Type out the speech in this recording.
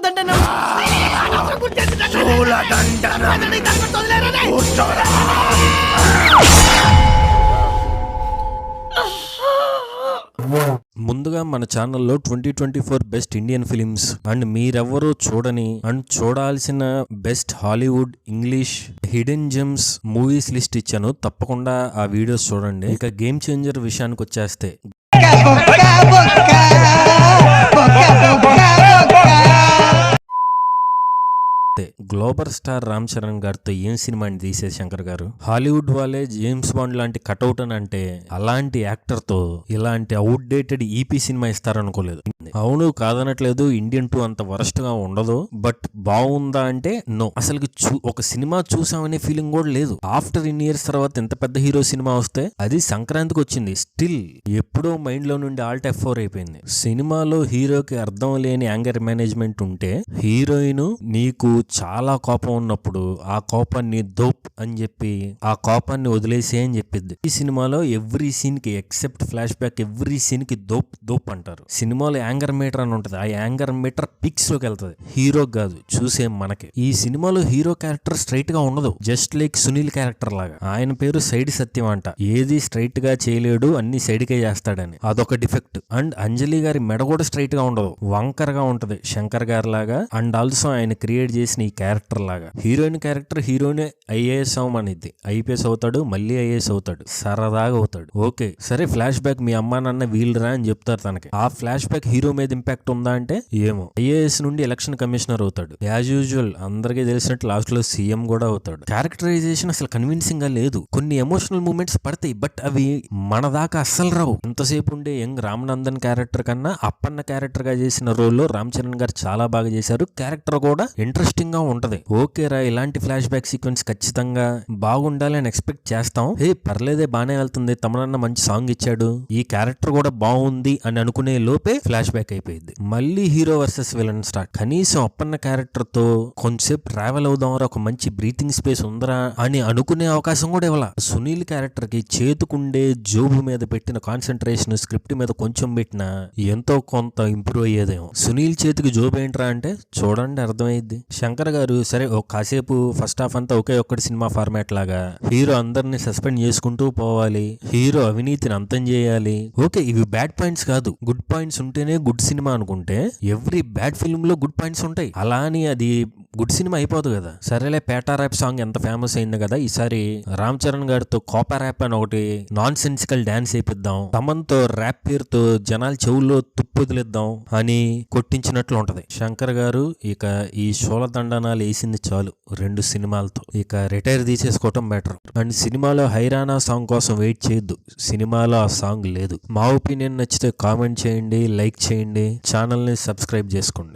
దండనం. ముందుగా మన ఛానల్లో 2024 బెస్ట్ ఇండియన్ ఫిలిమ్స్ అండ్ మీరెవ్వరూ చూడని అండ్ చూడాల్సిన best Hollywood English hidden gems movies list ఇచ్చాను. తప్పకుండా ఆ వీడియోస్ చూడండి. ఇక గేమ్ చేంజర్ విషయానికి వచ్చేస్తే గ్లోబల్ స్టార్ రామ్ చరణ్ గారితో ఏం సినిమాని తీసే శంకర్ గారు. హాలీవుడ్ వాళ్ళే జేమ్స్ బాండ్ లాంటి కటౌట్ అని అంటే అలాంటి యాక్టర్ తో ఇలాంటి అవుట్ డేటెడ్ ఈపీ సినిమా ఇస్తారనుకోలేదు. అవును కాదనట్లేదు, ఇండియన్ 2 అంత వరస్ట్ గా ఉండదు, బట్ బాగుందా అంటే నో. అసలు ఒక సినిమా చూసామనే ఫీలింగ్ కూడా లేదు. ఆఫ్టర్ ఇన్ ఇయర్స్ తర్వాత ఎంత పెద్ద హీరో సినిమా వస్తే అది సంక్రాంతికి వచ్చింది, స్టిల్ ఎప్పుడో మైండ్ లో నుండి ఆల్ట్ F4 అయిపోయింది. సినిమాలో హీరోకి అర్థం లేని యాంగర్ మేనేజ్మెంట్ ఉంటే హీరోయిన్ నీకు చాలా కోపం ఉన్నప్పుడు ఆ కోపాన్ని దోప్ అని చెప్పి ఆ కోపాన్ని వదిలేసే అని చెప్పిద్ది. ఈ సినిమాలో ఎవ్రీ సీన్ కి except flashback every scene కి దోప్ దోప్ అంటారు. సినిమాలో యాంగర్ మీటర్ అని ఉంటది, ఆ యాంగర్ మీటర్ పిక్స్ లోకి వెళ్తది, హీరో కాదు చూసే మనకి. ఈ సినిమాలో హీరో క్యారెక్టర్ స్ట్రైట్ గా ఉండదు, జస్ట్ లైక్ సునీల్ క్యారెక్టర్ లాగా. ఆయన పేరు సైడ్ సత్యం అంట, ఏది స్ట్రైట్ గా చేయలేడు, అన్ని సైడ్ కే చేస్తాడని, అదొక డిఫెక్ట్. అండ్ అంజలి గారి మెడ కూడా స్ట్రైట్ గా ఉండదు, వంకర్ గా ఉంటది శంకర్ గారి లాగా. అండ్ ఆల్సో ఆయన క్రియేట్ చేసిన ఈ క్యారెక్టర్ లాగా హీరోయిన్ క్యారెక్టర్ హీరోయిన్ ఐఏఎస్ అవ్వమనిద్ది, ఐపీఎస్ అవుతాడు, మళ్ళీ ఐఏఎస్ అవుతాడు, సరదాగా అవుతాడు. ఓకే సరే, ఫ్లాష్ బ్యాక్ మీ అమ్మా నాన్న వీళ్ళరా అని చెప్తారు తనకి. ఆ ఫ్లాష్ బ్యాక్ హీరో మీద ఇంపాక్ట్ ఉందా అంటే ఏమో. ఐఏఎస్ నుండి ఎలక్షన్ కమిషనర్ అవుతాడు, యాజ్ యూజువల్ అందరికీ తెలిసినట్టు లాస్ట్ లో సీఎం కూడా అవుతాడు. క్యారెక్టరైజేషన్ అసలు కన్విన్సింగ్ గా లేదు. కొన్ని ఎమోషనల్ మూమెంట్స్ పడతాయి, బట్ అవి మన దాకా అస్సలు రావు. ఇంతసేపు ఉండే యంగ్ రామనందన్ క్యారెక్టర్ కన్నా అప్పన్న క్యారెక్టర్ గా చేసిన రోల్లో రామ్ చరణ్ గారు చాలా బాగా చేశారు. క్యారెక్టర్ కూడా ఇంట్రెస్టింగ్ గా ఉంటది. ఓకే రా, ఇలాంటి ఫ్లాష్ బ్యాక్ సీక్వెన్స్ ఖచ్చితంగా బాగుండాలి అని ఎక్స్పెక్ట్ చేస్తాం. హే పర్లేదే, బానే వెళ్తుంది, తమనన్న మంచి సాంగ్ ఇచ్చాడు, ఈ క్యారెక్టర్ కూడా బాగుంది అని అనుకునే లోపే ఫ్లాష్ బ్యాక్ అయిపోయింది. మళ్ళీ హీరో వర్సెస్ విలన్ స్టార్ట్. కనీసం అప్పన్న క్యారెక్టర్ తో కొంచెంసేపు ట్రావెల్ అవుదాంరా, ఒక మంచి బ్రీతింగ్ స్పేస్ ఉందరా అని అనుకునే అవకాశం కూడా ఇవ్వాల. సునీల్ క్యారెక్టర్ కి చేతుకుండే జోబు మీద పెట్టిన కాన్సన్ట్రేషన్ స్క్రిప్ట్ మీద కొంచెం పెట్టినా ఎంతో కొంత ఇంప్రూవ్ అయ్యేదేమో. సునీల్ చేతికి జోబు ఏంట్రా అంటే చూడండి అర్థమైద్ది. శంకర్ గారు సరే ఒక కాసేపు ఫస్ట్ హాఫ్ అంతా ఒకే ఒక్కటి సినిమా ఫార్మాట్ లాగా హీరో అందరిని సస్పెండ్ చేసుకుంటూ పోవాలి, హీరో అవినీతిని అంతం చేయాలి. ఓకే ఇవి బ్యాడ్ పాయింట్స్ కాదు, గుడ్ పాయింట్స్ ఉంటేనే గుడ్ సినిమా అనుకుంటే ఎవ్రీ బ్యాడ్ ఫిల్మ్ లో గుడ్ పాయింట్స్ ఉంటాయి. అలా అని అది గుడ్ సినిమా అయిపోదు కదా. సరేలే, పేటా ర్యాప్ సాంగ్ ఎంత ఫేమస్ అయింది కదా, ఈసారి రామ్ చరణ్ గారితో కోపా ర్యాప్ అని ఒకటి నాన్ సెన్సికల్ డాన్స్ వేపిద్దాం, తమన్తో ర్యాప్ పేరుతో జనాల చెవుల్లో తుప్పు వదిలిద్దాం అని కొట్టించినట్లు ఉంటది. శంకర్ గారు ఇక ఈ శూలదండనాలు వేసింది చాలు 2 సినిమాలతో, ఇక రిటైర్ తీసేసుకోవటం బెటర్. అండ్ సినిమాలో హైరానా సాంగ్ కోసం వెయిట్ చేయొద్దు, సినిమాలో ఆ సాంగ్ లేదు. మా ఒపీనియన్ నచ్చితే కామెంట్ చేయండి, లైక్ చేయండి, ఛానల్ ని సబ్స్క్రైబ్ చేసుకోండి.